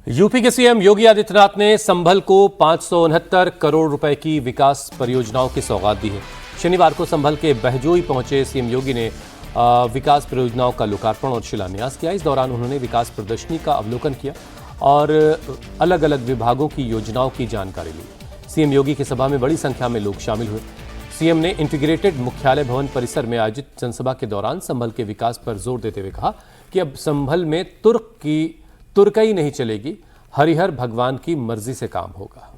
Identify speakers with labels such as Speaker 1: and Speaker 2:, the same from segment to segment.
Speaker 1: UP के CM Yogi Adityanath ने संभल को 569 करोड़ रुपए की विकास परियोजनाओं की सौगात दी है। शनिवार को संभल के बहजोई पहुंचे सीएम योगी ने विकास परियोजनाओं का लोकार्पण और शिलान्यास किया। इस दौरान उन्होंने विकास प्रदर्शनी का अवलोकन किया और अलग अलग विभागों की योजनाओं की जानकारी ली। सीएम योगी की सभा में बड़ी संख्या में लोग शामिल हुए। सीएम ने इंटीग्रेटेड मुख्यालय भवन परिसर में आयोजित जनसभा के दौरान संभल के विकास पर जोर देते हुए कहा कि अब संभल में तुर्कई नहीं चलेगी, हरिहर भगवान की मर्जी से काम होगा।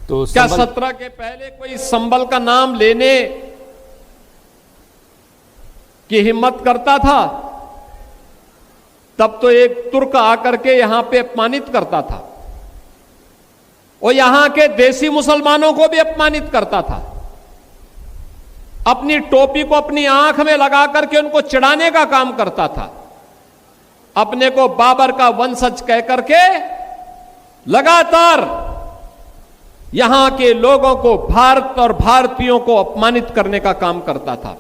Speaker 1: तो
Speaker 2: क्या 17 के पहले कोई संभल का नाम लेने की हिम्मत करता था? तब तो एक तुर्क आकर के यहां पे अपमानित करता था और यहां के देसी मुसलमानों को भी अपमानित करता था। अपनी टोपी को अपनी आंख में लगा करके उनको चिढ़ाने का काम करता था। अपने को बाबर का वंशज कह करके लगातार यहां के लोगों को, भारत और भारतीयों को अपमानित करने का काम करता था।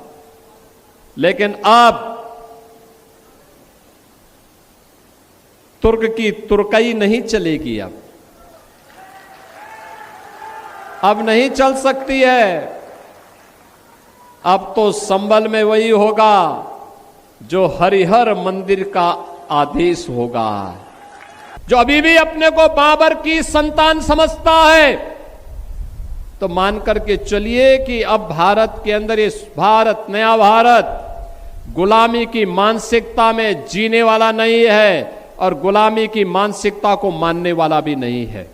Speaker 2: लेकिन अब तुर्क की तुर्कई नहीं चलेगी। अब नहीं चल सकती है। अब तो संभल में वही होगा जो हरिहर मंदिर का आदेश होगा। जो अभी भी अपने को बाबर की संतान समझता है तो मान करके चलिए कि अब भारत के अंदर ये भारत, नया भारत गुलामी की मानसिकता में जीने वाला नहीं है और गुलामी की मानसिकता को मानने वाला भी नहीं है।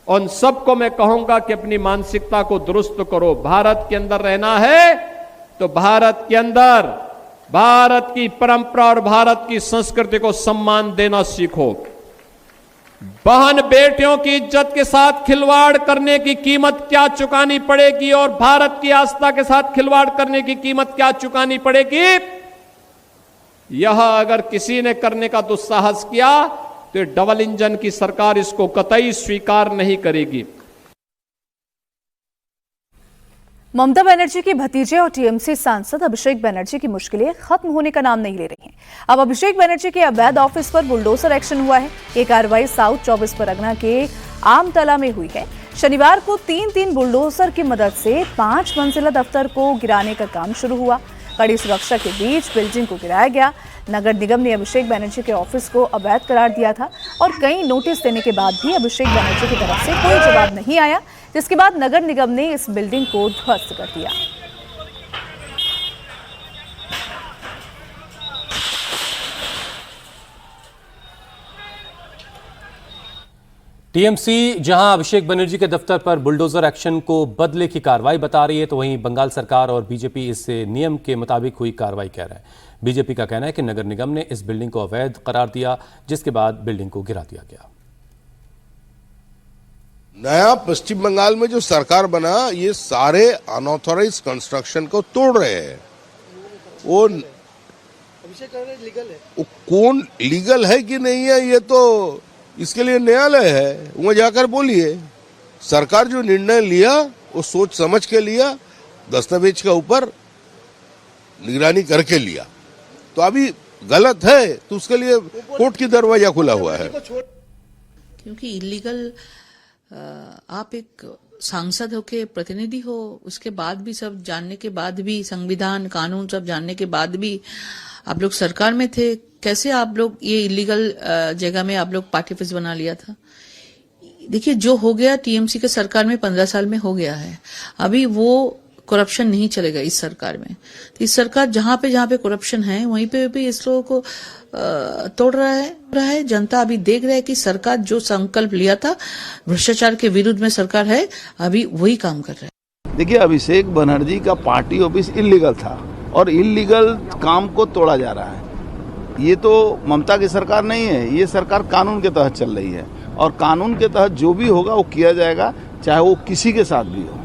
Speaker 2: उन सबको मैं कहूंगा कि अपनी मानसिकता को दुरुस्त करो। भारत के अंदर रहना है तो भारत के अंदर भारत की परंपरा और भारत की संस्कृति को सम्मान देना सीखो। बहन बेटियों की इज्जत के साथ खिलवाड़ करने की कीमत क्या चुकानी पड़ेगी और भारत की आस्था के साथ खिलवाड़ करने की कीमत क्या चुकानी पड़ेगी, यह अगर किसी ने करने का दुस्साहस किया तो डबल इंजन की सरकार इसको कतई स्वीकार नहीं करेगी।
Speaker 3: ममता बनर्जी की भतीजे और टीएमसी सांसद अभिषेक बनर्जी की मुश्किलें खत्म होने का नाम नहीं ले रही हैं। अब अभिषेक बनर्जी के अवैध ऑफिस पर बुलडोजर एक्शन हुआ है। ये कार्रवाई साउथ 24 परगना के आमतला में हुई है। शनिवार को 3 बुलडोजर की मदद से 5 मंजिला दफ्तर को गिराने का काम शुरू हुआ। कड़ी सुरक्षा के बीच बिल्डिंग को गिराया गया। नगर निगम ने अभिषेक बनर्जी के ऑफिस को अवैध करार दिया था और कई नोटिस देने के बाद भी अभिषेक बनर्जी की तरफ से कोई जवाब नहीं आया, जिसके बाद नगर निगम ने इस बिल्डिंग को ध्वस्त कर दिया।
Speaker 1: टीएमसी जहां अभिषेक बनर्जी के दफ्तर पर बुलडोजर एक्शन को बदले की कार्रवाई बता रही है, तो वहीं बंगाल सरकार और बीजेपी इस नियम के मुताबिक हुई कार्रवाई कह रहा है। बीजेपी का कहना है कि नगर निगम ने इस बिल्डिंग को अवैध करार दिया, जिसके बाद बिल्डिंग को गिरा दिया गया।
Speaker 4: नया पश्चिम बंगाल में जो सरकार बना, ये सारे अनऑथोराइज कंस्ट्रक्शन को तोड़ रहे हैं। वो कौन लीगल है कि नहीं है, ये तो इसके लिए न्यायालय है, वहां जाकर बोलिए। सरकार जो निर्णय लिया वो सोच समझ के लिया, दस्तावेज के ऊपर निगरानी करके लिया। तो अभी गलत है तो उसके लिए कोर्ट की दरवाजा खुला हुआ है।
Speaker 5: क्योंकि इलीगल आप एक सांसद हो के प्रतिनिधि हो, उसके बाद भी सब जानने के बाद भी, संविधान कानून सब जानने के बाद भी आप लोग सरकार में थे। कैसे आप लोग ये इलीगल जगह में आप लोग पार्टी ऑफिस बना लिया था? देखिए, जो हो गया टीएमसी के सरकार में 15 साल में हो गया है। अभी वो करप्शन नहीं चलेगा इस सरकार में। तो इस सरकार जहां पे करप्शन है वहीं पे भी इस लोगों को तोड़ रहा है। जनता अभी देख रहा है कि सरकार जो संकल्प लिया था भ्रष्टाचार के विरुद्ध में सरकार है, अभी वही काम कर रहा है।
Speaker 6: देखिए, अभिषेक बनर्जी का पार्टी ऑफिस इलीगल था और इलीगल काम को तोड़ा जा रहा है। ये तो ममता की सरकार नहीं है, ये सरकार कानून के तहत चल रही है और कानून के तहत जो भी होगा वो किया जाएगा, चाहे वो किसी के साथ भी हो।